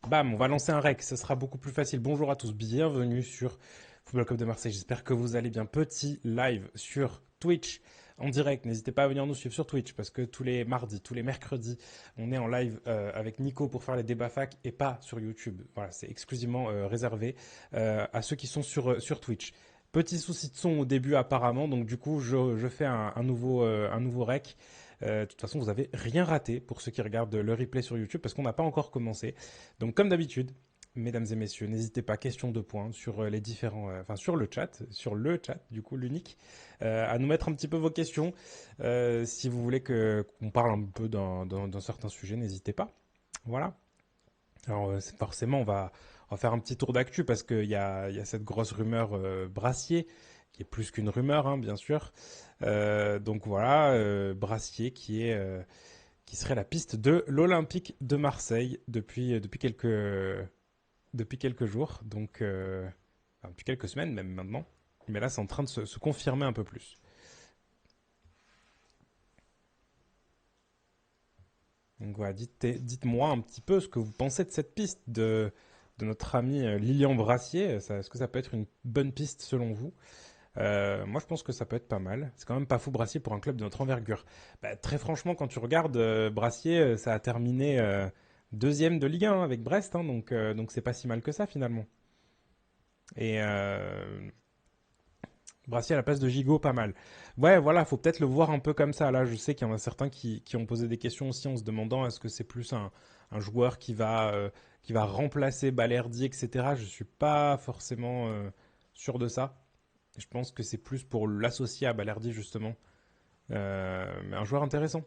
Bam, on va lancer un rec, ce sera beaucoup plus facile. Bonjour à tous, bienvenue sur Football Club de Marseille. J'espère que vous allez bien. Petit live sur Twitch en direct. N'hésitez pas à venir nous suivre sur Twitch parce que tous les mardis, tous les mercredis, on est en live avec Nico pour faire les débats fac et pas sur YouTube. Voilà, c'est exclusivement réservé à ceux qui sont sur Twitch. Petit souci de son au début apparemment, donc du coup je fais un nouveau rec. De toute façon, vous avez rien raté pour ceux qui regardent le replay sur YouTube parce qu'on n'a pas encore commencé. Donc, comme d'habitude, mesdames et messieurs, n'hésitez pas, question de points sur les différents, enfin sur le chat, du coup l'unique, à nous mettre un petit peu vos questions. Si vous voulez qu'on parle un peu d'un certain sujet, n'hésitez pas. Voilà. Alors forcément, on va faire un petit tour d'actu parce qu'il y a cette grosse rumeur Brassier, qui est plus qu'une rumeur, hein, bien sûr. Donc voilà, Brassier qui serait la piste de l'Olympique de Marseille depuis quelques jours, donc enfin, depuis quelques semaines même maintenant. Mais là, c'est en train de se confirmer un peu plus. Donc voilà, dites-moi un petit peu ce que vous pensez de cette piste de notre ami Lilian Brassier. Est-ce que ça peut être une bonne piste selon vous? Moi, je pense que ça peut être pas mal. C'est quand même pas fou Brassier pour un club de notre envergure. Bah, très franchement, quand tu regardes Brassier, ça a terminé deuxième de Ligue 1 avec Brest, hein, donc c'est pas si mal que ça finalement. Et Brassier à la place de Gigot, pas mal. Ouais, voilà, faut peut-être le voir un peu comme ça. Là, je sais qu'il y en a certains qui ont posé des questions aussi en se demandant est-ce que c'est plus un joueur qui va remplacer Balerdi, etc. Je suis pas forcément sûr de ça. Je pense que c'est plus pour l'associer à Balerdi, justement. Mais un joueur intéressant.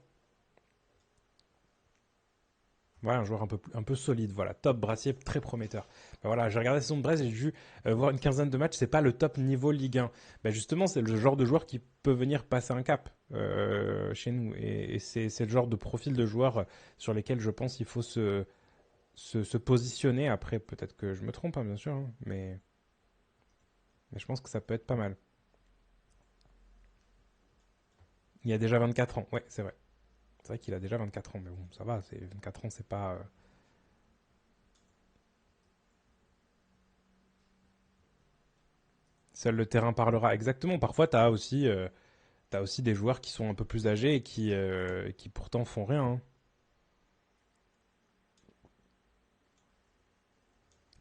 Voilà, un joueur un peu solide. Voilà, top Brassier, très prometteur. Ben voilà, j'ai regardé la saison de Brest, j'ai dû voir une quinzaine de matchs. C'est pas le top niveau Ligue 1. Ben justement, c'est le genre de joueur qui peut venir passer un cap chez nous. Et c'est le genre de profil de joueur sur lesquels je pense qu'il faut se positionner. Après, peut-être que je me trompe, hein, bien sûr, hein, mais je pense que ça peut être pas mal. Il y a déjà 24 ans. Ouais, c'est vrai. C'est vrai qu'il a déjà 24 ans, mais bon, ça va. 24 ans, c'est pas. Seul le terrain parlera. Exactement. Parfois, t'as aussi des joueurs qui sont un peu plus âgés et qui pourtant font rien, hein.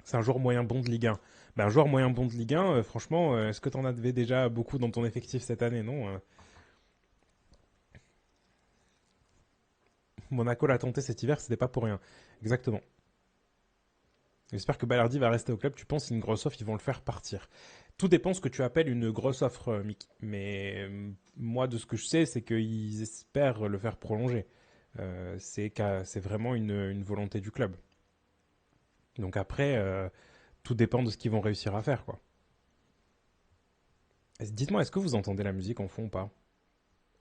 C'est un joueur moyen bon de Ligue 1. Ben, un joueur moyen bon de Ligue 1, franchement, est-ce que t'en avais déjà beaucoup dans ton effectif cette année? Non. Monaco l'a tenté cet hiver, c'était pas pour rien. Exactement. J'espère que Ballardi va rester au club. Tu penses qu'une grosse offre, ils vont le faire partir. Tout dépend de ce que tu appelles une grosse offre, Mick. Mais moi, de ce que je sais, c'est qu'ils espèrent le faire prolonger. C'est vraiment une volonté du club. Donc après, tout dépend de ce qu'ils vont réussir à faire, quoi. Dites-moi, est-ce que vous entendez la musique en fond ou pas?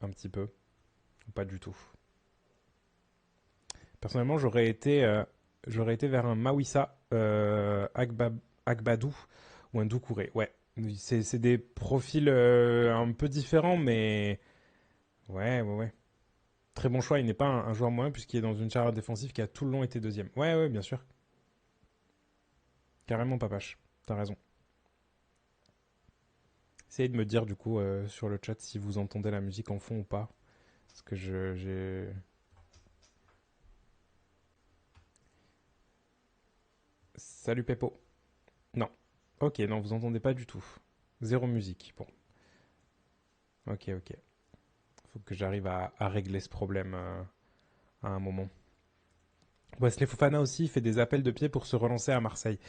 Un petit peu? Ou pas du tout? Personnellement, j'aurais été vers un Mawissa Agbadou ou un Doucouré. Ouais, c'est des profils un peu différents, mais ouais. Très bon choix. Il n'est pas un joueur moyen puisqu'il est dans une charnière défensive qui a tout le long été deuxième. Ouais, bien sûr. Carrément, Papache. T'as raison. Essayez de me dire du coup sur le chat si vous entendez la musique en fond ou pas. Parce que j'ai. Salut Pepo. Non. Ok, non, vous entendez pas du tout. Zéro musique. Bon, ok. Faut que j'arrive à régler ce problème à un moment. Wesley Fofana aussi fait des appels de pied pour se relancer à Marseille.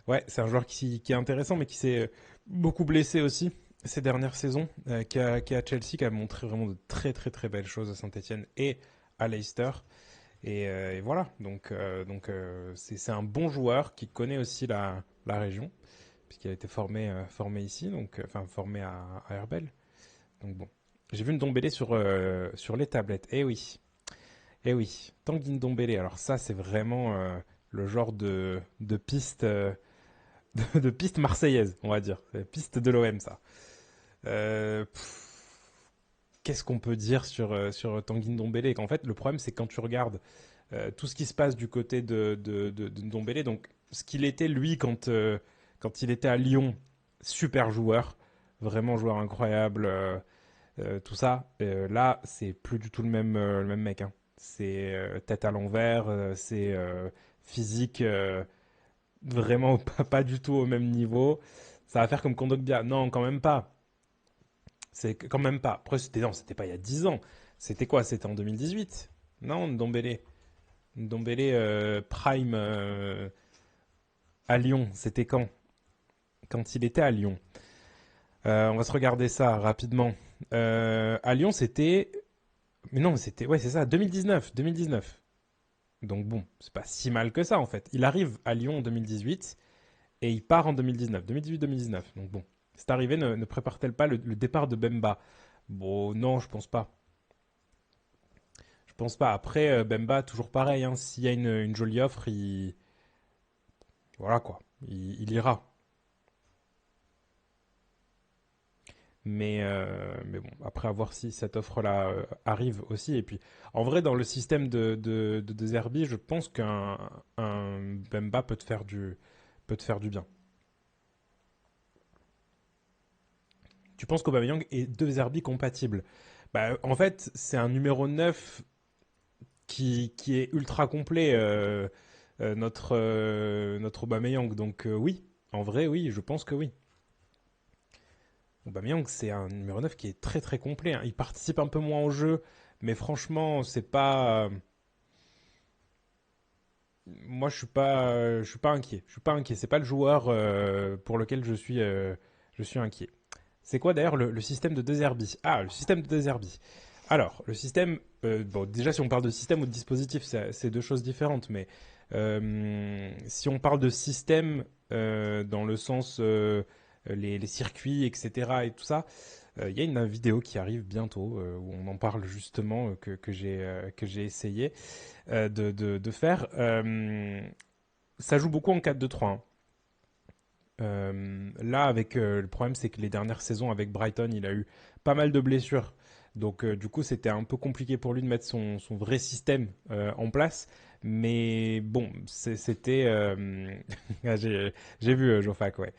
Ouais, c'est un joueur qui est intéressant, mais qui s'est beaucoup blessé aussi ces dernières saisons, qui est à Chelsea, qui a montré vraiment de très belles choses à Saint-Etienne et à Leicester. Et voilà, donc c'est un bon joueur qui connaît aussi la région, puisqu'il a été formé ici, donc enfin formé à Herbel. Donc bon, j'ai vu une Ndombele sur les tablettes. Eh oui, Tanguy Ndombele. Alors ça, c'est vraiment le genre de piste de piste marseillaise, on va dire. C'est la piste de l'OM, ça. Qu'est-ce qu'on peut dire sur Tanguy Ndombele? En fait, le problème, c'est quand tu regardes. tout ce qui se passe du côté de Ndombele. Donc, ce qu'il était, lui, quand il était à Lyon, super joueur, vraiment joueur incroyable, tout ça. Là, c'est plus du tout le même mec, hein. C'est tête à l'envers, c'est physique, vraiment pas du tout au même niveau. Ça va faire comme Kondogbia. Non, quand même pas. C'est quand même pas. Après, non, c'était pas il y a 10 ans. C'était quoi? C'était en 2018. Non, Ndombele. Ndombele Prime à Lyon. C'était quand? Quand il était à Lyon. On va se regarder ça rapidement. À Lyon, c'était. Mais non, c'était. Ouais, c'est ça, 2019. 2019. Donc bon, c'est pas si mal que ça en fait. Il arrive à Lyon en 2018 et il part en 2019. 2018-2019. Donc bon, cette arrivée ne prépare-t-elle pas le départ de Bemba? Bon, non, je pense pas. Je pense pas. Après, Bemba, toujours pareil, hein. S'il y a une jolie offre, voilà quoi. Il ira. Mais bon, après, à voir si cette offre-là arrive aussi. Et puis, en vrai, dans le système de Zerbi, je pense qu'un Bemba peut te faire du bien. Tu penses qu'Aubameyang est De Zerbi compatible? Bah, en fait, c'est un numéro 9 qui est ultra complet, notre Aubameyang. Donc, oui, en vrai, oui, je pense que oui. Aubameyang, c'est un numéro 9 qui est très très complet, hein. Il participe un peu moins au jeu, mais franchement, c'est pas. Moi, je suis pas inquiet. Je suis pas inquiet. C'est pas le joueur pour lequel je suis inquiet. C'est quoi d'ailleurs le système de Deserbi? Ah, le système de Deserbi. Alors, le système, bon, déjà si on parle de système ou de dispositif, c'est deux choses différentes, mais si on parle de système dans le sens les circuits, etc. et tout ça, il y a une vidéo qui arrive bientôt où on en parle justement que j'ai essayé de faire. Ça joue beaucoup en 4-2-3, hein. Là, avec le problème, c'est que les dernières saisons avec Brighton, il a eu pas mal de blessures. Donc, du coup, c'était un peu compliqué pour lui de mettre son vrai système en place. Mais bon, c'était. Ah, j'ai vu Jofac, ouais.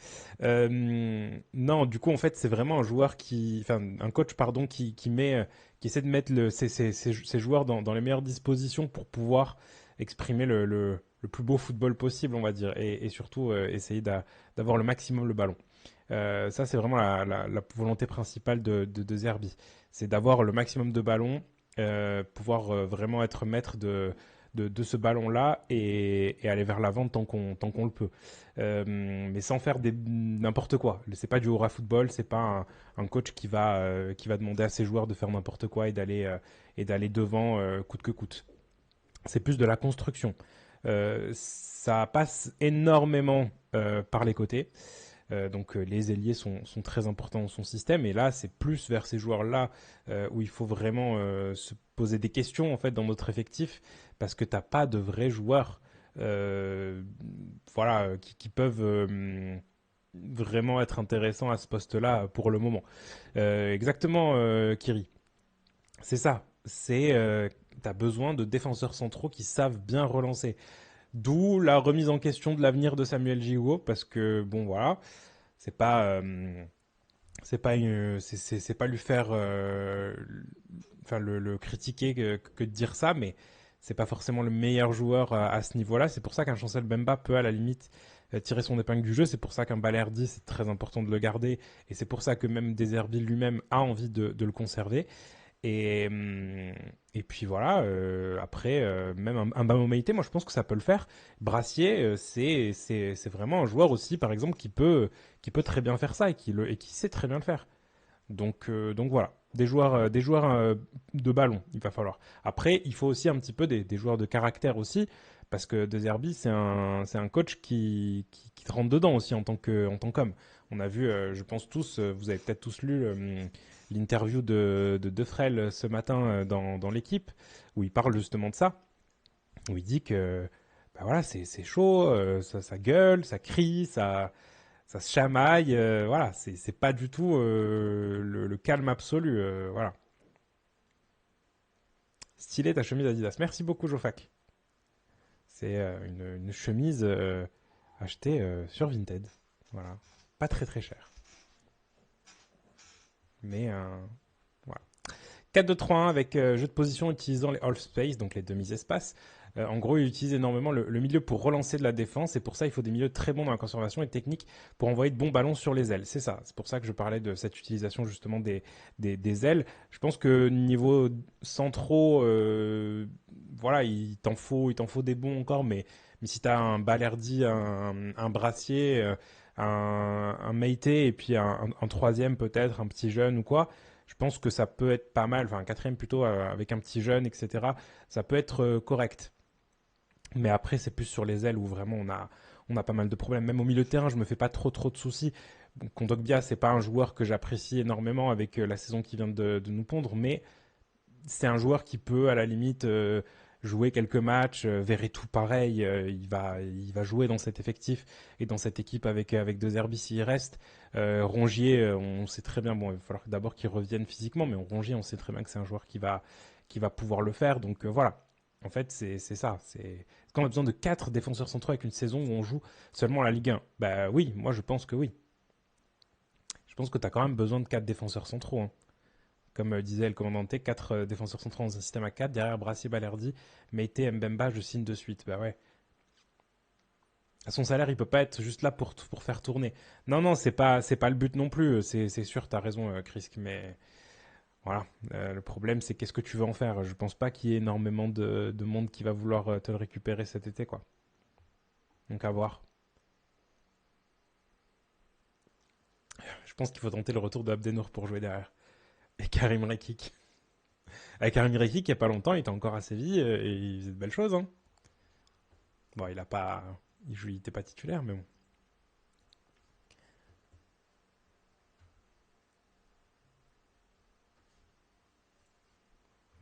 Non, du coup, en fait, c'est vraiment un joueur qui. Enfin, un coach, pardon, qui essaie de mettre ses joueurs dans les meilleures dispositions pour pouvoir exprimer le plus beau football possible, on va dire. Et surtout, essayer d'avoir le maximum le ballon. Ça, c'est vraiment la volonté principale de Zerbi. C'est d'avoir le maximum de ballons, pouvoir vraiment être maître de ce ballon-là et aller vers l'avant tant qu'on le peut. Mais sans faire n'importe quoi. C'est pas du aura football, c'est pas un coach qui va demander à ses joueurs de faire n'importe quoi et d'aller devant coûte que coûte. C'est plus de la construction. Ça passe énormément par les côtés. Donc les ailiers sont très importants dans son système et là c'est plus vers ces joueurs-là où il faut vraiment se poser des questions en fait dans notre effectif parce que t'as pas de vrais joueurs euh, voilà qui peuvent vraiment être intéressants à ce poste-là pour le moment. Exactement, Kiri. C'est ça. T'as besoin de défenseurs centraux qui savent bien relancer. D'où la remise en question de l'avenir de Samuel Gigot parce que bon voilà, c'est pas c'est pas lui faire enfin le critiquer que de dire ça, mais c'est pas forcément le meilleur joueur à ce niveau-là. C'est pour ça qu'un Chancel Bemba peut à la limite tirer son épingle du jeu. C'est pour ça qu'un Balerdi c'est très important de le garder et c'est pour ça que même Deserville lui-même a envie de le conserver. Et puis voilà, après, même un Bamo Meïté, moi je pense que ça peut le faire. Brassier, c'est vraiment un joueur aussi, par exemple, qui peut très bien faire ça et qui sait très bien le faire. Donc voilà, des joueurs de ballon, il va falloir. Après, il faut aussi un petit peu des joueurs de caractère aussi, parce que De Zerbi, c'est un coach qui te rentre dedans aussi en tant qu'homme. On a vu, je pense tous, vous avez peut-être tous lu l'interview de Defrel ce matin dans l'équipe, où il parle justement de ça, où il dit que bah voilà, c'est chaud, ça gueule, ça crie, ça se chamaille, voilà, c'est pas du tout le calme absolu, voilà. Stylé ta chemise Adidas. Merci beaucoup, Jofac. C'est une chemise achetée sur Vinted. Voilà. Pas très très cher. Mais voilà. 4-2-3-1 avec jeu de position utilisant les half space, donc les demi-espaces. En gros, il utilise énormément le milieu pour relancer de la défense et pour ça, il faut des milieux très bons dans la conservation et techniques pour envoyer de bons ballons sur les ailes. C'est ça. C'est pour ça que je parlais de cette utilisation justement des ailes. Je pense que niveau centraux, voilà, il t'en faut des bons encore, mais si tu as un Balerdi, un Brassier, un Meïté et puis un troisième peut-être, un petit jeune ou quoi, je pense que ça peut être pas mal, enfin un quatrième plutôt avec un petit jeune, etc. Ça peut être correct. Mais après, c'est plus sur les ailes où vraiment on a pas mal de problèmes. Même au milieu de terrain, je me fais pas trop de soucis. Bon, Kondogbia, c'est pas un joueur que j'apprécie énormément avec la saison qui vient de nous pondre, mais c'est un joueur qui peut à la limite jouer quelques matchs. Verretou, pareil, il va jouer dans cet effectif et dans cette équipe avec deux Zerbi s'il reste. Rongier, on sait très bien, bon, il va falloir d'abord qu'il revienne physiquement, mais Rongier, on sait très bien que c'est un joueur qui va pouvoir le faire. Donc voilà. En fait, c'est ça. C'est quand on a besoin de 4 défenseurs centraux avec une saison où on joue seulement la Ligue 1. Bah oui, moi je pense que oui. Je pense que tu as quand même besoin de 4 défenseurs centraux, hein. Comme disait le commandant T, 4 défenseurs centraux dans un système à 4, derrière Brassier, Balerdi, Meite, Mbemba, je signe de suite. Bah ouais. À son salaire, il peut pas être juste là pour faire tourner. Non, non, c'est pas le but non plus. C'est sûr, t'as raison, Chris, mais voilà. Le problème, c'est qu'est-ce que tu veux en faire. Je pense pas qu'il y ait énormément de monde qui va vouloir te le récupérer cet été, quoi. Donc à voir. Je pense qu'il faut tenter le retour de Abdenour pour jouer derrière. Et Karim Rekik. Avec Karim Rekik, il y a pas longtemps, il était encore à Séville et il faisait de belles choses, hein. Bon, il a pas, il était pas titulaire, mais bon.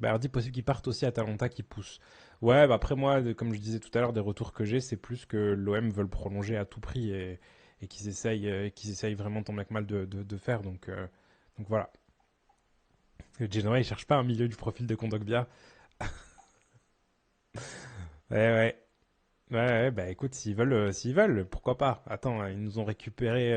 Bardi, possible qu'il parte aussi à Atalanta qui pousse. Ouais, bah après moi, comme je disais tout à l'heure, des retours que j'ai, c'est plus que l'OM veulent prolonger à tout prix et qu'ils essayent vraiment tant bien que mal de faire. Donc voilà. Le Genoa, il cherche pas un milieu du profil de Kondogbia. Ouais, ouais. Ouais, ouais, bah écoute, s'ils veulent, pourquoi pas. Attends, ils nous ont récupéré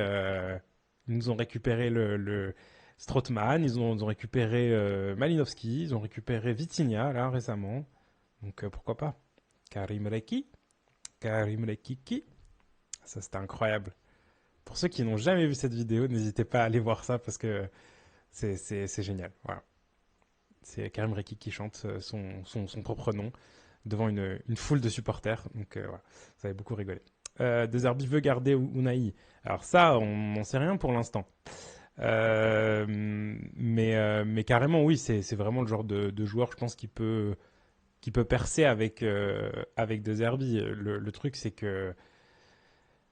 le Strootman, ils ont récupéré Malinowski, ils ont récupéré Vitinha là récemment. Donc pourquoi pas. Karim Reki, Karim Rekiki, ça c'était incroyable. Pour ceux qui n'ont jamais vu cette vidéo, n'hésitez pas à aller voir ça parce que c'est génial. Voilà. C'est Karim Reki qui chante son propre nom devant une foule de supporters. Donc voilà, ça avait beaucoup rigolé. De Zerbi veut garder Unai. Alors ça, on n'en sait rien pour l'instant. Mais carrément, oui, c'est vraiment le genre de joueur, je pense, qui peut percer avec De Zerbi. Le truc, c'est que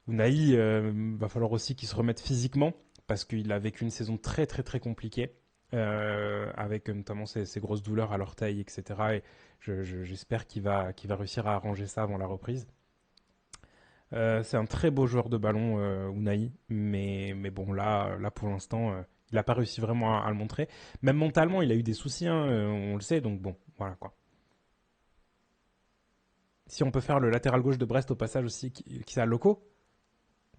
Unai, va falloir aussi qu'il se remette physiquement parce qu'il a vécu une saison très très très compliquée avec notamment ces grosses douleurs à l'orteil, etc. Et j'espère qu'il va réussir à arranger ça avant la reprise. C'est un très beau joueur de ballon, Unai, mais bon, là pour l'instant, il n'a pas réussi vraiment à le montrer. Même mentalement, il a eu des soucis, hein, on le sait, donc bon, voilà quoi. Si on peut faire le latéral gauche de Brest au passage aussi, qui c'est à Loco.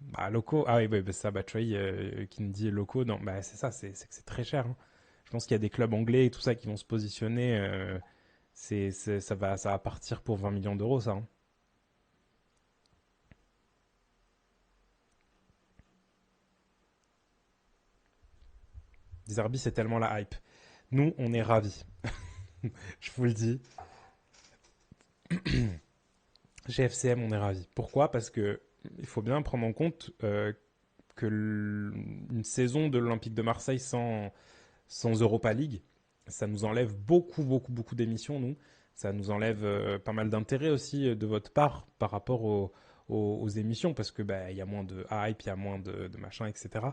Bah, Loco, ah oui, bah, ça, Batshuayi qui nous dit Loco, non, bah c'est ça, c'est que c'est très cher, hein. Je pense qu'il y a des clubs anglais et tout ça qui vont se positionner. Ça va partir pour 20 millions d'euros, ça, hein. Zerbi, c'est tellement la hype. Nous, on est ravis. Je vous le dis. Chez FCM, on est ravis. Pourquoi? Parce que il faut bien prendre en compte que une saison de l'Olympique de Marseille sans Europa League, ça nous enlève beaucoup, beaucoup, beaucoup d'émissions, nous. Ça nous enlève pas mal d'intérêt aussi de votre part par rapport aux émissions, parce que bah, il y a moins de hype, il y a moins de machin, etc.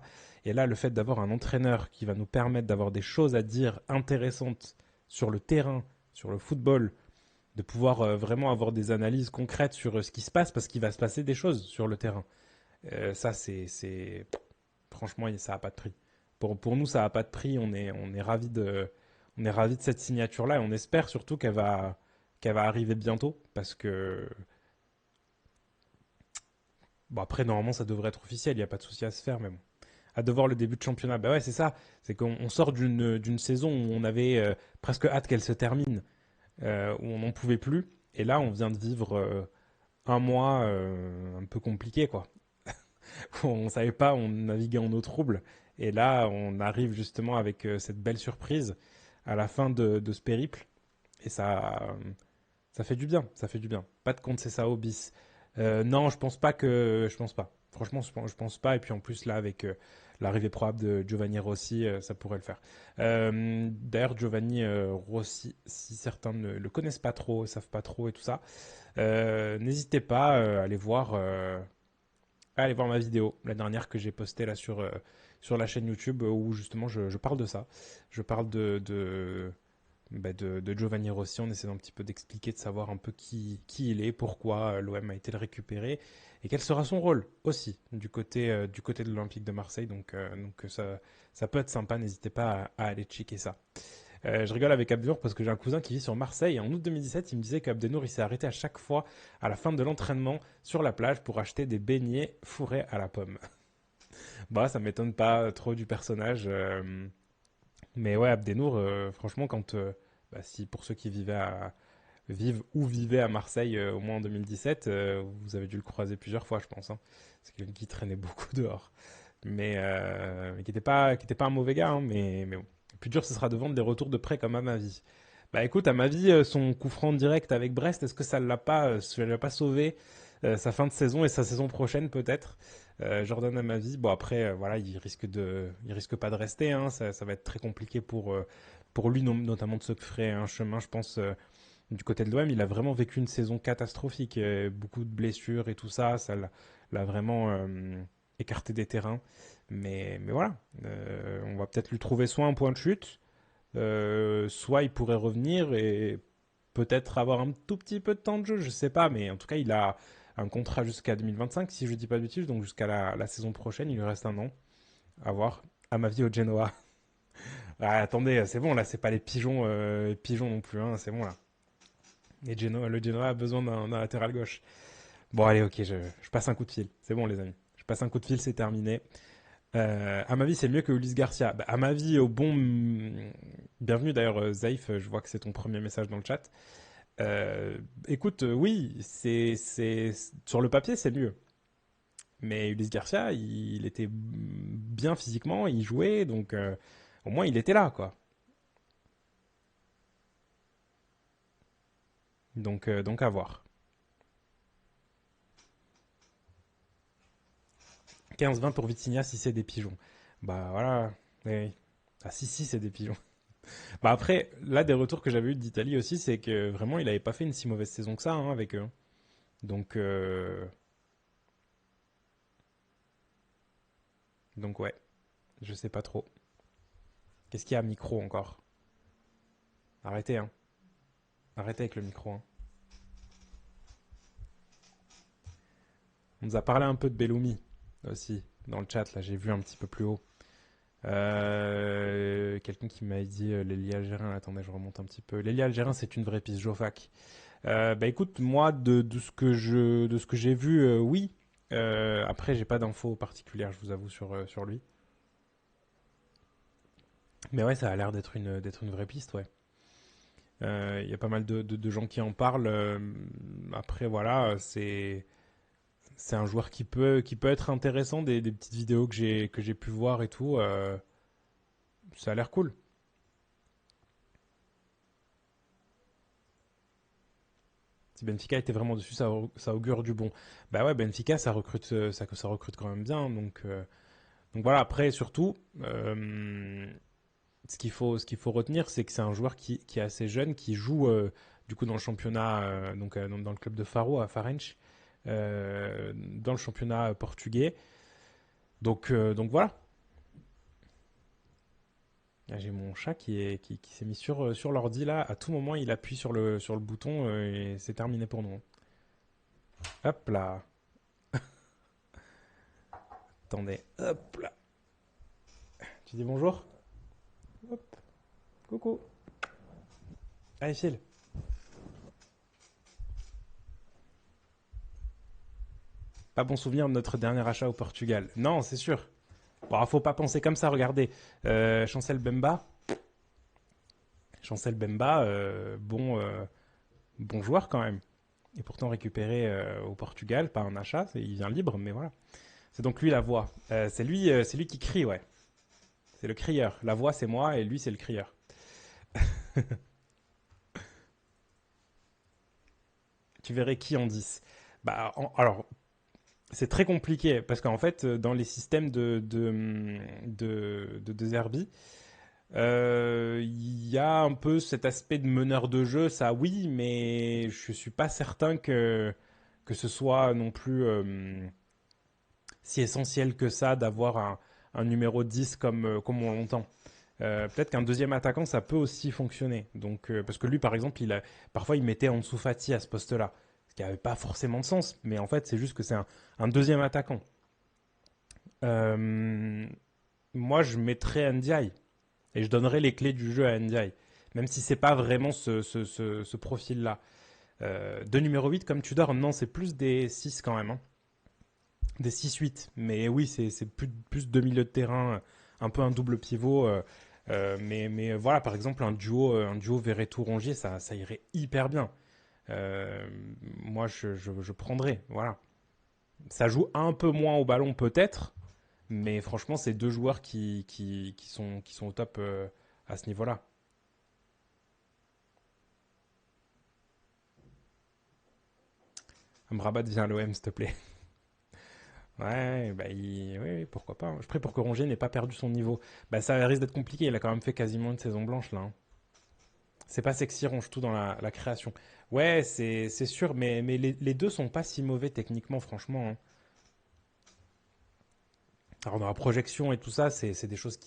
Et là, le fait d'avoir un entraîneur qui va nous permettre d'avoir des choses à dire intéressantes sur le terrain, sur le football, de pouvoir vraiment avoir des analyses concrètes sur ce qui se passe, parce qu'il va se passer des choses sur le terrain. Ça, franchement, ça n'a pas de prix. Pour nous, ça n'a pas de prix. On est ravis de cette signature-là et on espère surtout qu'elle va arriver bientôt parce que Bon, après, normalement, ça devrait être officiel, il n'y a pas de souci à se faire, mais bon. Hâte de voir le début de championnat. Bah ouais, c'est ça. C'est qu'on sort d'une saison où on avait presque hâte qu'elle se termine, où on n'en pouvait plus. Et là, on vient de vivre un mois un peu compliqué, quoi. On savait pas, on naviguait en eau trouble. Et là, on arrive justement avec cette belle surprise à la fin de ce périple. Et ça fait du bien, ça fait du bien. Pas de compte Sao bis. Non, je pense pas. Franchement, je pense pas. Et puis en plus là, avec l'arrivée probable de Giovanni Rossi, ça pourrait le faire. D'ailleurs, Giovanni Rossi, si certains ne le connaissent pas trop, savent pas trop et tout ça, n'hésitez pas à aller voir ma vidéo, la dernière que j'ai postée là sur la chaîne YouTube où justement je parle de ça. Je parle de Giovanni Rossi, on essaie un petit peu d'expliquer, de savoir un peu qui il est, pourquoi l'OM a été le récupérer et quel sera son rôle aussi du côté de l'Olympique de Marseille. Donc ça peut être sympa, n'hésitez pas à aller checker ça. Je rigole avec Abdenour parce que j'ai un cousin qui vit sur Marseille et en août 2017, il me disait qu'Abdenour il s'est arrêté à chaque fois à la fin de l'entraînement sur la plage pour acheter des beignets fourrés à la pomme. Bah, ça m'étonne pas trop du personnage. Mais ouais, Abdenour, franchement, si pour ceux qui vivent ou vivaient à Marseille au moins en 2017, vous avez dû le croiser plusieurs fois, je pense, hein. C'est quelqu'un qui traînait beaucoup dehors. Mais qui était pas un mauvais gars, hein, mais bon. Le plus dur, ce sera de vendre des retours de prêt comme Amavi. Bah écoute, Amavi, son coup franc direct avec Brest, est-ce que ça l'a pas sauvé sa fin de saison et sa saison prochaine peut-être? Jordan Amavi, bon après, voilà, il risque pas de rester, hein, ça va être très compliqué pour lui, notamment de se frayer un chemin, je pense, du côté de l'OM. Il a vraiment vécu une saison catastrophique, beaucoup de blessures et tout ça, l'a vraiment écarté des terrains. Mais voilà, on va peut-être lui trouver soit un point de chute, soit il pourrait revenir et peut-être avoir un tout petit peu de temps de jeu, je sais pas, mais en tout cas, il a un contrat jusqu'à 2025, si je dis pas de bêtises, donc jusqu'à la saison prochaine, il lui reste un an à voir. À ma vie au Genoa. Ah, attendez, c'est bon là, c'est pas les pigeons non plus, hein, c'est bon là. Le Genoa a besoin d'un latéral gauche. Bon, allez, ok, je passe un coup de fil. C'est bon, les amis. Je passe un coup de fil, c'est terminé. À ma vie, c'est mieux que Ulysse Garcia. Bah, à ma vie, au bon. Bienvenue d'ailleurs, Zaif. Je vois que c'est ton premier message dans le chat. Écoute, oui, sur le papier, c'est mieux. Mais Ulysse Garcia, il était bien physiquement, il jouait, donc au moins il était là, quoi. Donc à voir. 15-20 pour Vitinha si c'est des pigeons. Bah voilà. Oui. Ah si, c'est des pigeons. Bah après, là, des retours que j'avais eu d'Italie aussi, c'est que vraiment, il avait pas fait une si mauvaise saison que ça hein, avec eux. Donc, euh, donc ouais, je sais pas trop. Qu'est-ce qu'il y a à micro encore? Arrêtez, hein. Arrêtez avec le micro, hein. On nous a parlé un peu de Bellumi aussi dans le chat, là, j'ai vu un petit peu plus haut. Quelqu'un qui m'a dit l'ailier algérien. Attendez, je remonte un petit peu. L'ailier algérien, c'est une vraie piste, Jofac. Bah écoute, moi, de ce que j'ai vu, oui. Après, j'ai pas d'infos particulières, je vous avoue, sur lui. Mais ouais, ça a l'air d'être une vraie piste, ouais. Il y a pas mal de gens qui en parlent. Après, voilà, c'est un joueur qui peut être intéressant. Des petites vidéos que j'ai pu voir et tout, ça a l'air cool. Si Benfica était vraiment dessus, ça augure du bon. Bah ouais, Benfica, ça recrute quand même bien. Donc voilà, après, surtout, ce qu'il faut retenir, c'est que c'est un joueur qui est assez jeune, qui joue du coup dans le championnat, dans le club de Faro à Farense, dans le championnat portugais. Donc voilà. Ah, j'ai mon chat qui s'est mis sur l'ordi là. À tout moment, il appuie sur le bouton et c'est terminé pour nous. Hop là. Attendez. Hop là. Tu dis bonjour? Hop. Coucou. Allez, file. Pas bon souvenir de notre dernier achat au Portugal. Non, c'est sûr. Bon, faut pas penser comme ça, regardez. Chancel Bemba. Chancel Bemba, bon joueur quand même. Et pourtant récupéré au Portugal, pas un achat, il vient libre, mais voilà. C'est donc lui la voix. C'est lui qui crie, ouais. C'est le crieur. La voix, c'est moi et lui, c'est le crieur. Tu verrais qui en 10. Alors, c'est très compliqué parce qu'en fait, dans les systèmes de Zerbi, il y a un peu cet aspect de meneur de jeu, ça oui, mais je suis pas certain que ce soit non plus si essentiel que ça d'avoir un numéro 10 comme on l'entend. Peut-être qu'un deuxième attaquant, ça peut aussi fonctionner. Donc, parce que lui, par exemple, parfois, il mettait Ansu Fati à ce poste-là. Ce qui n'avait pas forcément de sens. Mais en fait, c'est juste que c'est un deuxième attaquant. Euh, Moi, je mettrais Ndiaye. Et je donnerais les clés du jeu à Ndiaye. Même si c'est pas vraiment ce profil-là. De numéro 8 comme Tudor, non, c'est plus des 6 quand même. Hein. Des 6-8. Mais oui, c'est plus de milieu de terrain, un peu un double pivot. Mais voilà, par exemple, un duo Verretou-Rongier, ça irait hyper bien. Euh, Moi, je prendrais. Voilà. Ça joue un peu moins au ballon, peut-être. Mais franchement, c'est deux joueurs qui sont au top à ce niveau-là. Amrabat vient à l'OM, s'il te plaît. Ouais, oui, oui, pourquoi pas. Je prie pour que Rongier n'ait pas perdu son niveau. Bah, ça risque d'être compliqué. Il a quand même fait quasiment une saison blanche là. Hein. C'est pas sexy, Ronge tout dans la création. Ouais, c'est sûr, mais les deux sont pas si mauvais techniquement, franchement. Hein. Alors dans la projection et tout ça, c'est des choses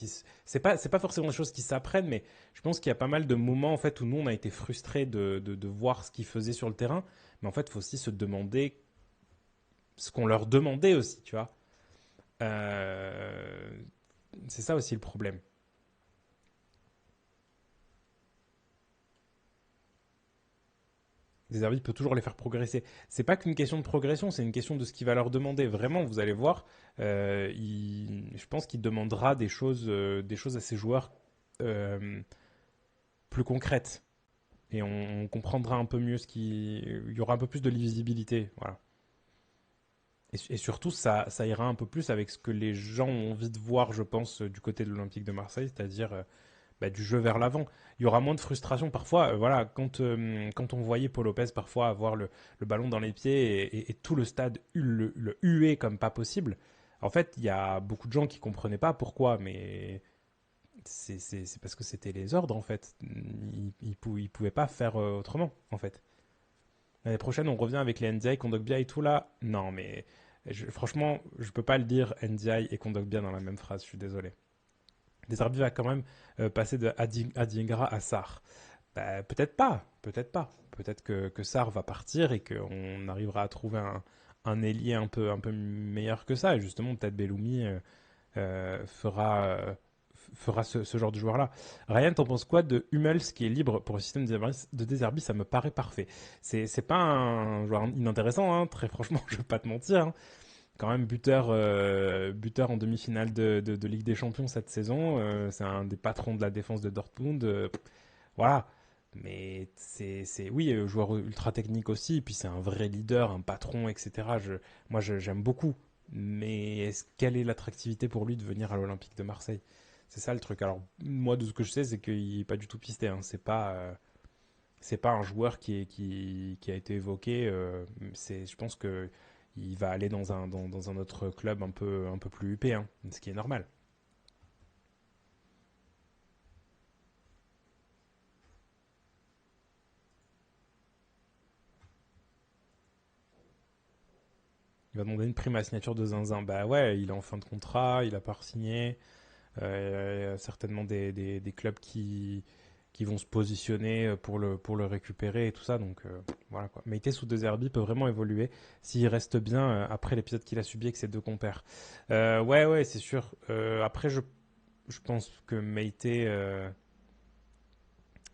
c'est pas forcément des choses qui s'apprennent, mais je pense qu'il y a pas mal de moments en fait où nous on a été frustrés de voir ce qu'ils faisaient sur le terrain, mais en fait il faut aussi se demander ce qu'on leur demandait aussi, tu vois. Euh, c'est ça aussi le problème. Des arbitres peut toujours les faire progresser. C'est pas qu'une question de progression, c'est une question de ce qu'il va leur demander. Vraiment, vous allez voir, je pense qu'il demandera des choses à ses joueurs euh, plus concrètes. Et on comprendra un peu mieux il y aura un peu plus de lisibilité, voilà. Et surtout, ça ira un peu plus avec ce que les gens ont envie de voir, je pense, du côté de l'Olympique de Marseille, c'est-à-dire du jeu vers l'avant. Il y aura moins de frustration parfois. Voilà, quand on voyait Paul Lopez parfois avoir le ballon dans les pieds et tout le stade le huer comme pas possible. En fait, il y a beaucoup de gens qui comprenaient pas pourquoi, mais c'est parce que c'était les ordres en fait. Ils pouvaient pas faire autrement en fait. L'année prochaine, on revient avec les NDI, Kondogbia et tout là. Non, mais franchement, je peux pas le dire NDI et Kondogbia dans la même phrase. Je suis désolé. Desarbi va quand même passer de Adiengra à Sar. Bah, peut-être pas, peut-être pas. Peut-être que Sar va partir et qu'on arrivera à trouver un ailier un peu meilleur que ça. Et justement, peut-être Belloumi fera ce genre de joueur-là. Ryan, t'en penses quoi de Hummels qui est libre pour le système de Deserbi? Ça me paraît parfait. C'est pas un joueur inintéressant, hein, très franchement, je vais pas te mentir. Hein. Quand même buteur en demi-finale de Ligue des Champions cette saison. C'est un des patrons de la défense de Dortmund. Voilà. Mais oui, joueur ultra technique aussi. Et puis c'est un vrai leader, un patron, etc. J'aime beaucoup. Mais quelle est l'attractivité pour lui de venir à l'Olympique de Marseille? C'est ça le truc. Alors, moi, de ce que je sais, c'est qu'il n'est pas du tout pisté. Hein. C'est pas un joueur qui a été évoqué. Je pense que il va aller dans un autre club un peu plus huppé, hein, ce qui est normal. Il va demander une prime à la signature de Zinzin. Bah ouais, il est en fin de contrat, il a pas signé. Il y a certainement des clubs qui vont se positionner pour le récupérer et tout ça. Donc voilà quoi. Meite sous deux Zerbi peut vraiment évoluer s'il reste bien après l'épisode qu'il a subi avec ses deux compères. Ouais, ouais, c'est sûr. Après, je pense que Meite,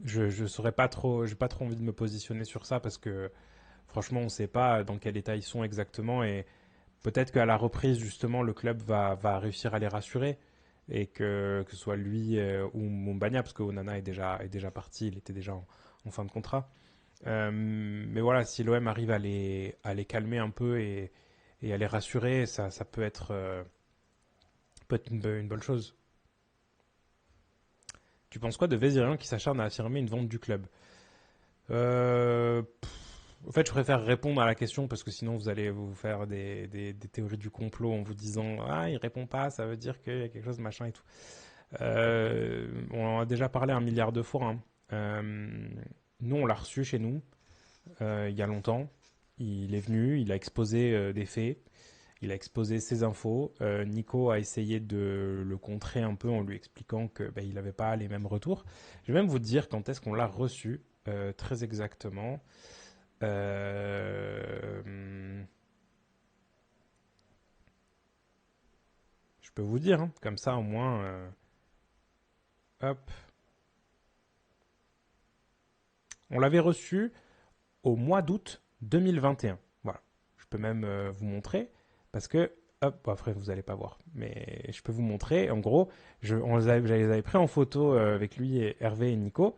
je saurais pas trop, j'ai pas trop envie de me positionner sur ça parce que franchement, on sait pas dans quel état ils sont exactement et Peut-être qu'à la reprise, justement, le club va réussir à les rassurer et que ce soit lui ou Mumbagna, parce que Onana est déjà parti, il était déjà en fin de contrat. Mais voilà, si l'OM arrive à les calmer un peu et à les rassurer, ça peut être une bonne chose. Tu penses quoi de Vézirian qui s'acharne à affirmer une vente du club? En fait, je préfère répondre à la question parce que sinon vous allez vous faire des théories du complot en vous disant ah il répond pas, ça veut dire qu'il y a quelque chose de machin et tout. On en a déjà parlé un milliard de fois, hein. Euh, Nous on l'a reçu chez nous il y a longtemps. Il est venu, il a exposé des faits, il a exposé ses infos. Nico a essayé de le contrer un peu en lui expliquant que il n'avait pas les mêmes retours. Je vais même vous dire quand est-ce qu'on l'a reçu très exactement. Euh, je peux vous dire, hein, comme ça au moins, hop, on l'avait reçu au mois d'août 2021. Voilà, je peux même vous montrer parce que, hop, bon, après vous n'allez pas voir, mais je peux vous montrer. En gros, je les avais pris en photo avec lui, et Hervé et Nico,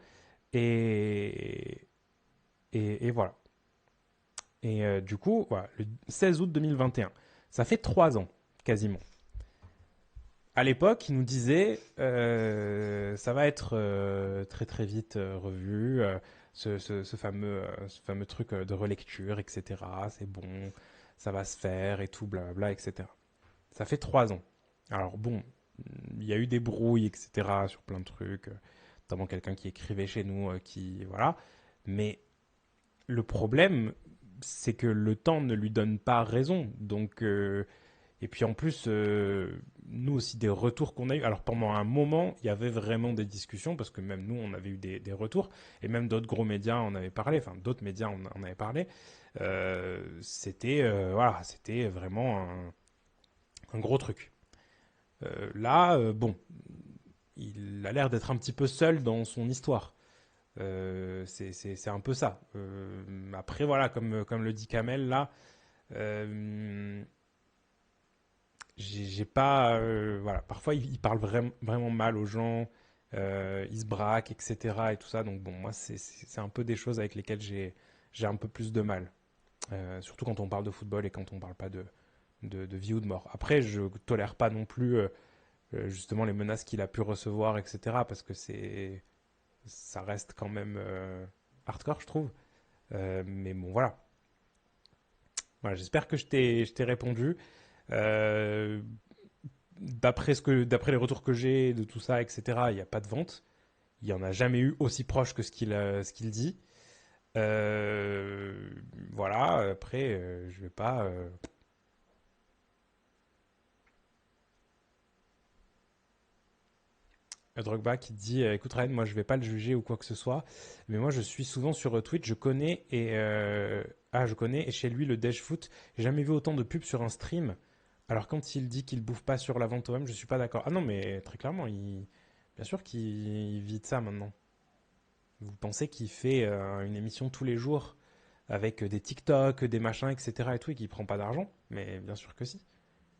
et, et voilà. Et du coup, voilà, le 16 août 2021, ça fait 3 ans quasiment. À l'époque, il nous disait ça va être très très vite revu, ce fameux truc de relecture, etc. C'est bon, ça va se faire et tout, blablabla, etc. Ça fait 3 ans. Alors bon, il y a eu des brouilles, etc. sur plein de trucs, notamment quelqu'un qui écrivait chez nous, qui voilà. Mais le problème, c'est que le temps ne lui donne pas raison. Donc et puis en plus, nous aussi, des retours qu'on a eu. Alors pendant un moment, il y avait vraiment des discussions, parce que même nous, on avait eu des retours, et même d'autres gros médias en avaient parlé, enfin d'autres médias en avaient parlé. Voilà, c'était vraiment un gros truc. Là, bon, il a l'air d'être un petit peu seul dans son histoire. C'est un peu ça. Après, voilà, comme le dit Kamel, là, euh, j'ai pas voilà, parfois il parle vraiment mal aux gens, il se braque, etc. et tout ça. Donc bon, moi c'est un peu des choses avec lesquelles j'ai un peu plus de mal. Surtout quand on parle de football et quand on parle pas de vie ou de mort. Après, je tolère pas non plus justement les menaces qu'il a pu recevoir, etc. parce que ça reste quand même hardcore, je trouve. Mais bon, voilà. Voilà, j'espère que je t'ai répondu. Euh, d'après les retours que j'ai de tout ça, etc., il n'y a pas de vente. Il n'y en a jamais eu aussi proche que ce qu'il dit. Euh, voilà, après, je vais pas. Drogba qui dit écoute, Ryan, moi je vais pas le juger ou quoi que ce soit, mais moi je suis souvent sur Twitch, je connais, et chez lui, le Dash Foot, j'ai jamais vu autant de pubs sur un stream. Alors quand il dit qu'il bouffe pas sur la vente OM, je suis pas d'accord. Ah non, mais très clairement, bien sûr qu'il vit de ça maintenant. Vous pensez qu'il fait une émission tous les jours avec des TikTok, des machins, etc. et tout, et qu'il prend pas d'argent? Mais bien sûr que si.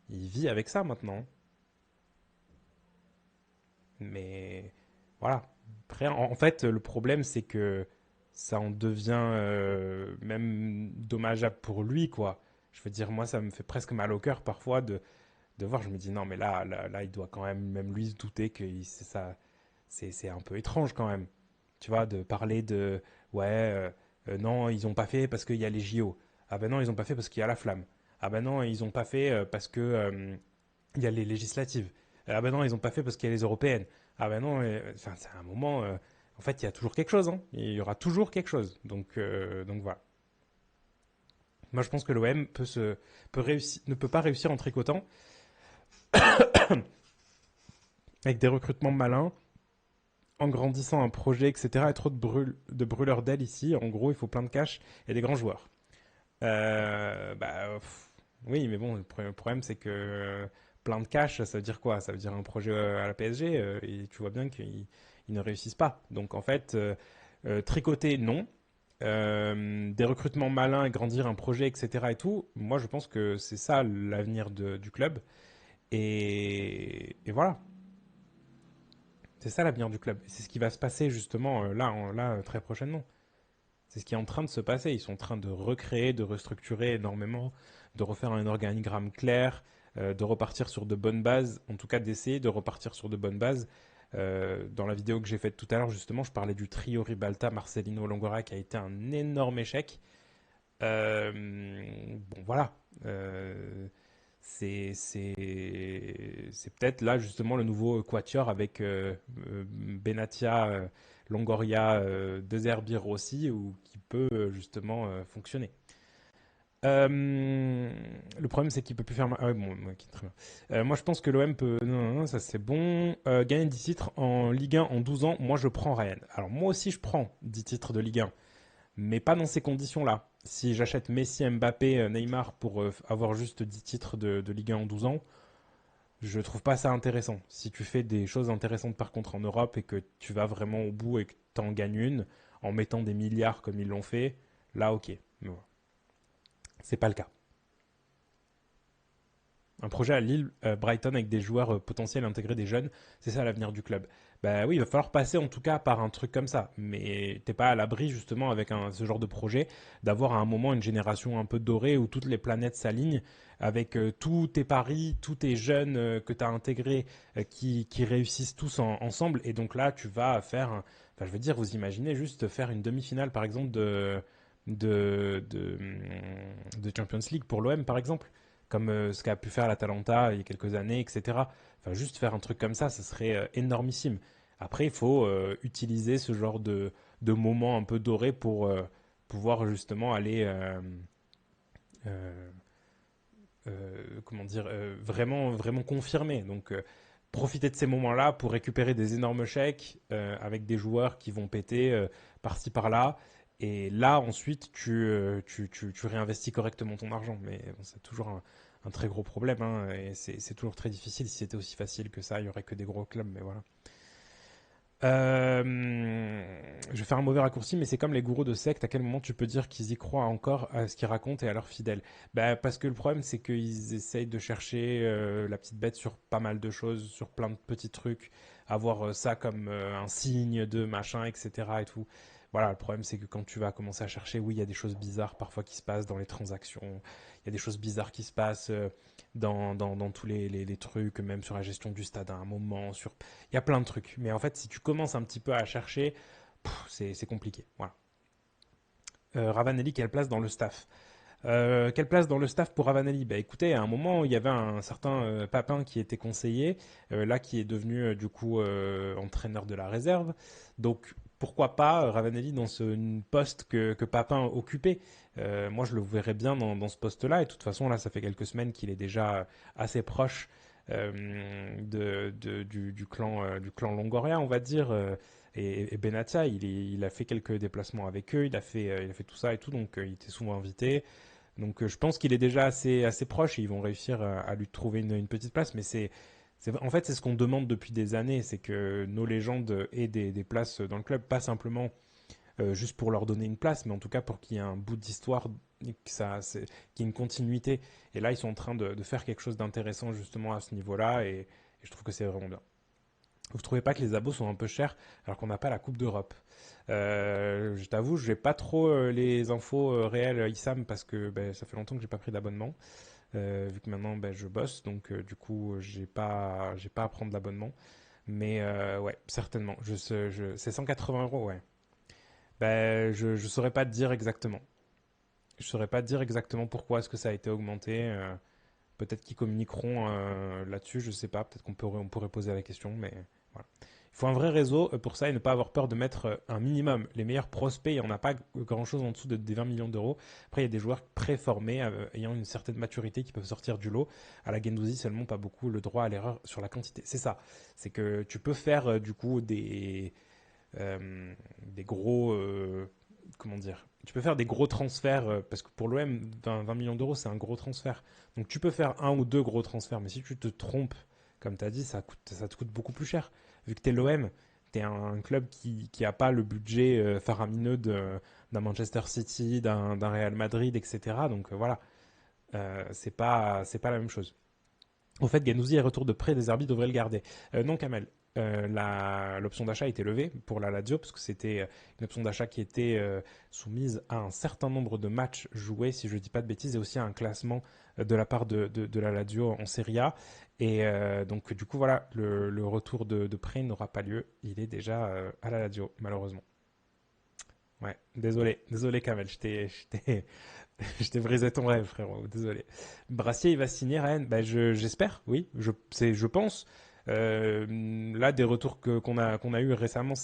Il vit avec ça maintenant. Mais voilà. Après, en fait, le problème, c'est que ça en devient même dommageable pour lui, quoi. Je veux dire, moi, ça me fait presque mal au cœur parfois de voir. Je me dis, non, mais là, il doit quand même lui se douter que c'est ça. C'est un peu étrange quand même. Tu vois, de parler de, ouais, non, ils ont pas fait parce qu'il y a les JO. Ah ben non, ils ont pas fait parce qu'il y a la flamme. Ah ben non, ils ont pas fait parce que il y a les législatives. Ah ben non, ils ont pas fait parce qu'il y a les européennes. Ah ben non, enfin, c'est un moment. En fait, il y a toujours quelque chose, hein. Il y aura toujours quelque chose. Donc voilà. Moi, je pense que l'OM ne peut pas réussir en tricotant avec des recrutements malins, en grandissant un projet, etc. Et trop de brûleurs d'ailes ici. En gros, il faut plein de cash et des grands joueurs. Oui, mais bon, le problème, c'est que plein de cash, ça veut dire quoi? Ça veut dire un projet à la PSG, et tu vois bien qu'ils ne réussissent pas. Donc en fait, tricoter, non. des recrutements malins et grandir un projet, etc. et tout, moi je pense que c'est ça l'avenir du club. Et voilà, c'est ça l'avenir du club. Et c'est ce qui va se passer justement très prochainement. C'est ce qui est en train de se passer. Ils sont en train de recréer, de restructurer énormément, de refaire un organigramme clair, de repartir sur de bonnes bases, en tout cas d'essayer de repartir sur de bonnes bases. Dans la vidéo que j'ai faite tout à l'heure, justement, je parlais du trio Ribalta, Marcelino, Longora qui a été un énorme échec. Bon, voilà. C'est peut-être là justement le nouveau quatuor avec Benatia, Longoria, De Zerbi, Rossi, ou qui peut justement fonctionner. Le problème, c'est qu'il peut plus faire. Ah ouais, bon, ok, très bien. Moi, je pense que l'OM peut. Non, non, non, ça c'est bon. Gagner 10 titres en Ligue 1 en 12 ans, moi je prends Ryan. Alors, moi aussi, je prends 10 titres de Ligue 1, mais pas dans ces conditions-là. Si j'achète Messi, Mbappé, Neymar pour avoir juste 10 titres de Ligue 1 en 12 ans, je trouve pas ça intéressant. Si tu fais des choses intéressantes par contre en Europe et que tu vas vraiment au bout et que tu en gagnes une en mettant des milliards comme ils l'ont fait, là ok. Mais voilà. C'est pas le cas. Un projet à Lille, Brighton avec des joueurs potentiels intégrés des jeunes, c'est ça l'avenir du club. Bah oui, il va falloir passer en tout cas par un truc comme ça. Mais t'es pas à l'abri justement avec ce genre de projet d'avoir à un moment une génération un peu dorée où toutes les planètes s'alignent avec tous tes paris, tous tes jeunes que tu as intégrés qui réussissent tous ensemble. Et donc là, tu vas faire, enfin je veux dire, vous imaginez juste faire une demi-finale par exemple de Champions League pour l'OM par exemple comme ce qu'a pu faire l'Atalanta il y a quelques années, etc. Enfin, juste faire un truc comme ça serait énormissime. Après, il faut utiliser ce genre de moments un peu dorés pour pouvoir justement aller, euh, comment dire, vraiment, vraiment confirmer. Donc, profiter de ces moments-là pour récupérer des énormes chèques avec des joueurs qui vont péter par-ci par-là. Et là, ensuite, tu réinvestis correctement ton argent. Mais bon, c'est toujours un très gros problème, hein, et c'est toujours très difficile. Si c'était aussi facile que ça, il y aurait que des gros clubs. Mais voilà. Je vais faire un mauvais raccourci, mais c'est comme les gourous de secte. À quel moment tu peux dire qu'ils y croient encore à ce qu'ils racontent et à leurs fidèles? Bah, parce que le problème, c'est qu'ils essayent de chercher la petite bête sur pas mal de choses, sur plein de petits trucs, avoir ça comme un signe de machin, etc. et tout. Voilà, le problème, c'est que quand tu vas commencer à chercher, oui, il y a des choses bizarres parfois qui se passent dans les transactions, il y a des choses bizarres qui se passent dans tous les trucs, même sur la gestion du stade à un moment, sur il y a plein de trucs. Mais en fait, si tu commences un petit peu à chercher, c'est compliqué. Voilà. Ravanelli, quelle place dans le staff? Quelle place dans le staff pour Ravanelli? Bah écoutez, à un moment, il y avait un certain Papin qui était conseiller, là qui est devenu du coup entraîneur de la réserve. Donc pourquoi pas Ravanelli dans ce poste que Papin occupait. Moi, je le verrais bien dans ce poste-là. Et de toute façon, là, ça fait quelques semaines qu'il est déjà assez proche du clan Longoria, on va dire. Et Benatia, il a fait quelques déplacements avec eux, il a fait tout ça et tout, donc il était souvent invité. Donc je pense qu'il est déjà assez proche et ils vont réussir à lui trouver une petite place. Mais en fait, c'est ce qu'on demande depuis des années, c'est que nos légendes aient des places dans le club, pas simplement juste pour leur donner une place, mais en tout cas pour qu'il y ait un bout d'histoire, qu'il y ait une continuité. Et là, ils sont en train de faire quelque chose d'intéressant justement à ce niveau-là et je trouve que c'est vraiment bien. Vous trouvez pas que les abos sont un peu chers alors qu'on n'a pas la Coupe d'Europe? Je t'avoue, je n'ai pas trop les infos réelles, Issam, parce que ben, ça fait longtemps que j'ai pas pris d'abonnement, vu que maintenant ben, je bosse, donc du coup j'ai pas à prendre l'abonnement. Mais ouais, certainement. C'est 180 euros, ouais. Ben, je saurais pas te dire exactement. Je saurais pas te dire exactement pourquoi est-ce que ça a été augmenté. Peut-être qu'ils communiqueront là-dessus, je sais pas. Peut-être on pourrait poser la question, mais voilà. Il faut un vrai réseau pour ça et ne pas avoir peur de mettre un minimum. Les meilleurs prospects, il n'y en a pas grand-chose en dessous des 20 millions d'euros. Après, il y a des joueurs préformés, ayant une certaine maturité qui peuvent sortir du lot. À la Guendouzi seulement, pas beaucoup le droit à l'erreur sur la quantité. C'est ça. C'est que tu peux faire du coup des gros... comment dire? Tu peux faire des gros transferts, parce que pour l'OM, 20 millions d'euros, c'est un gros transfert. Donc tu peux faire un ou deux gros transferts, mais si tu te trompes, comme tu as dit, ça te coûte beaucoup plus cher. Vu que tu es l'OM, T'es un club qui a pas le budget faramineux d'un Manchester City, d'un Real Madrid, etc. Donc voilà, c'est pas la même chose. Au fait, Guendouzi est retour de prêt, des arbitres devraient le garder. Non, Kamel. L'option d'achat a été levée pour la Lazio parce que c'était une option d'achat qui était soumise à un certain nombre de matchs joués, si je ne dis pas de bêtises, et aussi à un classement de la part de la Lazio en Serie A. Et donc, du coup, voilà, le retour de prêt n'aura pas lieu. Il est déjà à la Lazio, malheureusement. Ouais, désolé Kamel, je t'ai brisé ton rêve, frérot. Désolé. Brassier, il va signer Rennes. Bah, j'espère, oui. Je pense. Là, des retours qu'on a eu récemment,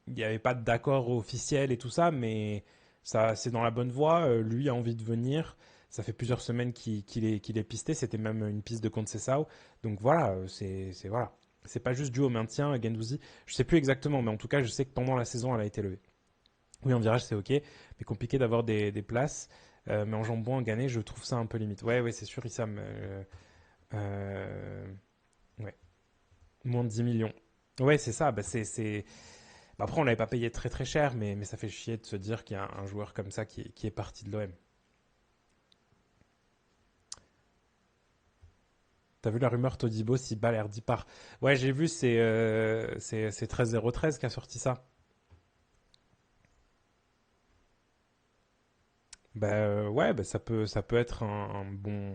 il n'y avait pas d'accord officiel et tout ça, mais ça, c'est dans la bonne voie. Lui a envie de venir. Ça fait plusieurs semaines qu'il est pisté. C'était même une piste de Conceição. Donc voilà, voilà. C'est pas juste dû au maintien, Guendouzi. Je sais plus exactement, mais en tout cas, je sais que pendant la saison, elle a été levée. Oui, en virage, c'est ok, mais compliqué d'avoir des places. Mais en jambon, en Gannett, je trouve ça un peu limite. Ouais, ouais, c'est sûr, Issam. Euh, ouais, moins de 10 millions. Ouais, c'est ça. Bah, après, on l'avait pas payé très très cher, mais ça fait chier de se dire qu'il y a un joueur comme ça qui est parti de l'OM. T'as vu la rumeur Todibo si Balerdi part? Ouais, j'ai vu, c'est 13-013 qui a sorti ça. Bah ouais, bah, ça peut être un bon,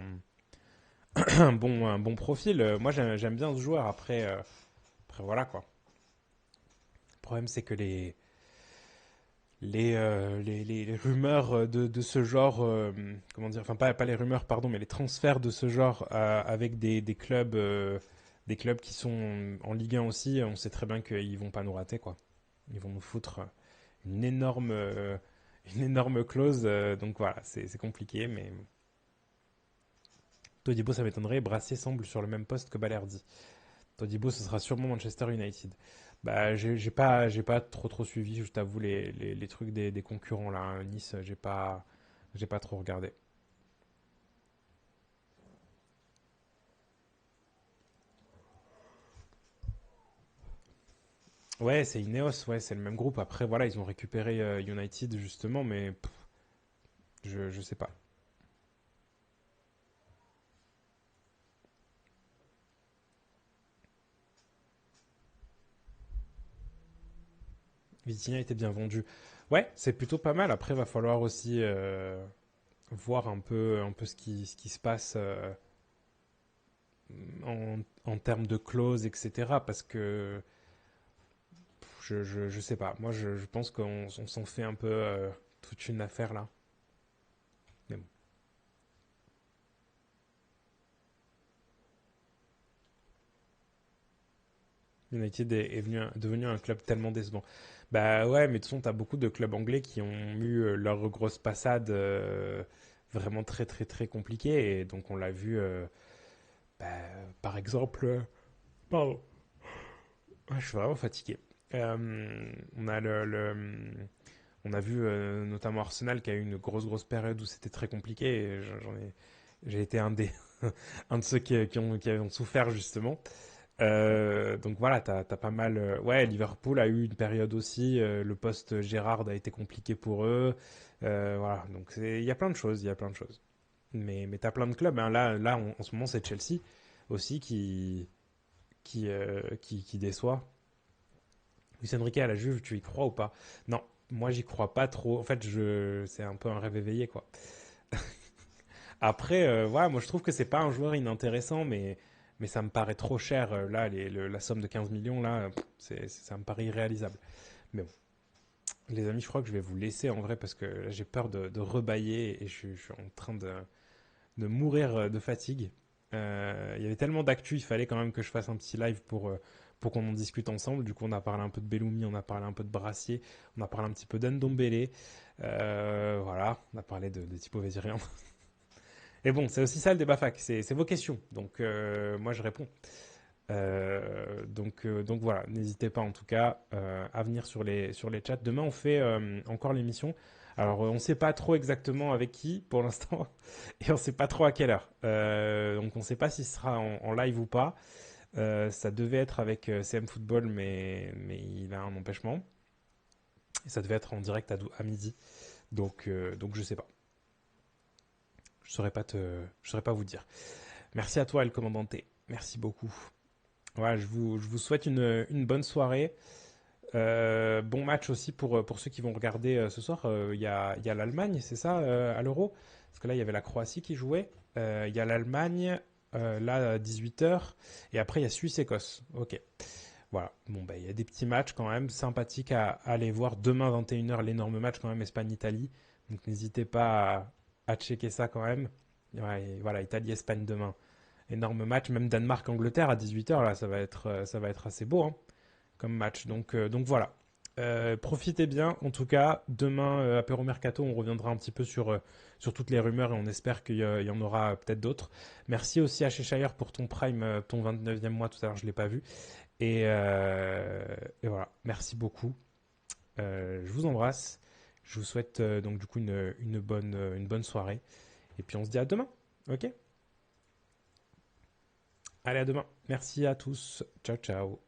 un bon profil. Moi, j'aime bien ce joueur. Après, voilà quoi. Le problème, c'est que les rumeurs de ce genre, comment dire, enfin pas les rumeurs, pardon, mais les transferts de ce genre avec des clubs qui sont en Ligue 1 aussi, on sait très bien qu'ils vont pas nous rater quoi. Ils vont nous foutre une énorme, euh, une énorme clause. Donc voilà, c'est compliqué, mais Todibo ça m'étonnerait. Brassier semble sur le même poste que Balerdi. Todibo, ce sera sûrement Manchester United. Bah, j'ai pas trop suivi, je t'avoue, les trucs des concurrents là. Nice, j'ai pas trop regardé. Ouais, c'est Ineos, ouais, c'est le même groupe. Après, voilà, ils ont récupéré United justement, mais je sais pas. Vitinha était bien vendu. Ouais, c'est plutôt pas mal. Après, va falloir aussi voir un peu ce qui se passe en termes de clauses, etc. Parce que je sais pas. Moi, je pense qu'on s'en fait un peu toute une affaire là. Mais bon. United est devenu un club tellement décevant. Bah ouais, mais de toute façon, t'as beaucoup de clubs anglais qui ont eu leur grosse passade vraiment très très très compliquée. Et donc, on l'a vu, bah, par exemple. Pardon. Ouais, je suis vraiment fatigué. On a on a vu notamment Arsenal qui a eu une grosse période où c'était très compliqué. Et j'ai été un de ceux qui ont souffert justement. Donc voilà, t'as pas mal. Ouais, Liverpool a eu une période aussi. Le poste Gérard a été compliqué pour eux. Voilà, donc il y a plein de choses, il y a plein de choses. Mais t'as plein de clubs, hein. Là en ce moment, c'est Chelsea aussi qui déçoit. Luis Enrique à la Juve, tu y crois ou pas? Non, moi j'y crois pas trop. En fait, c'est un peu un rêve éveillé quoi. Après, voilà, moi je trouve que c'est pas un joueur inintéressant, mais ça me paraît trop cher. Là, la somme de 15 millions, là, ça me paraît irréalisable. Mais bon, les amis, je crois que je vais vous laisser en vrai parce que là, j'ai peur de rebailler et je suis en train de mourir de fatigue. Il y avait tellement d'actu, il fallait quand même que je fasse un petit live pour qu'on en discute ensemble. Du coup, on a parlé un peu de Belloumi, on a parlé un peu de Brassier, on a parlé un petit peu d'Ndombele. Voilà, on a parlé de Thibaut Vézirien. Et bon, c'est aussi ça le débat fac, c'est vos questions. Donc, moi, je réponds. Donc voilà, n'hésitez pas en tout cas à venir sur les chats. Demain, on fait encore l'émission. Alors, on ne sait pas trop exactement avec qui pour l'instant et on ne sait pas trop à quelle heure. Donc, on ne sait pas si ce sera en live ou pas. Ça devait être avec CM Football, mais il a un empêchement. Et ça devait être en direct à midi. Donc je sais pas. Je saurais pas vous dire. Merci à toi, El Commandante. Merci beaucoup. Voilà, je vous souhaite une bonne soirée. Bon match aussi pour ceux qui vont regarder ce soir. Il y a l'Allemagne, c'est ça, à l'Euro? Parce que là, il y avait la Croatie qui jouait. Il y a l'Allemagne, là, à 18h. Et après, il y a Suisse-Écosse. Ok. Voilà. Bon, bah, il y a des petits matchs quand même sympathiques à aller voir. Demain, 21h, l'énorme match quand même, Espagne-Italie. Donc, n'hésitez pas à checker ça quand même. Ouais, et voilà, Italie-Espagne demain. Énorme match. Même Danemark-Angleterre à 18h, là, ça va être assez beau, hein, comme match. Donc voilà. Profitez bien. En tout cas, demain, Apéro Mercato, on reviendra un petit peu sur toutes les rumeurs et on espère qu'il y en aura peut-être d'autres. Merci aussi à Cheshire pour ton Prime, ton 29e mois. Tout à l'heure, je ne l'ai pas vu. Et voilà. Merci beaucoup. Je vous embrasse. Je vous souhaite donc du coup une bonne soirée. Et puis on se dit à demain. Ok? Allez, à demain. Merci à tous. Ciao, ciao.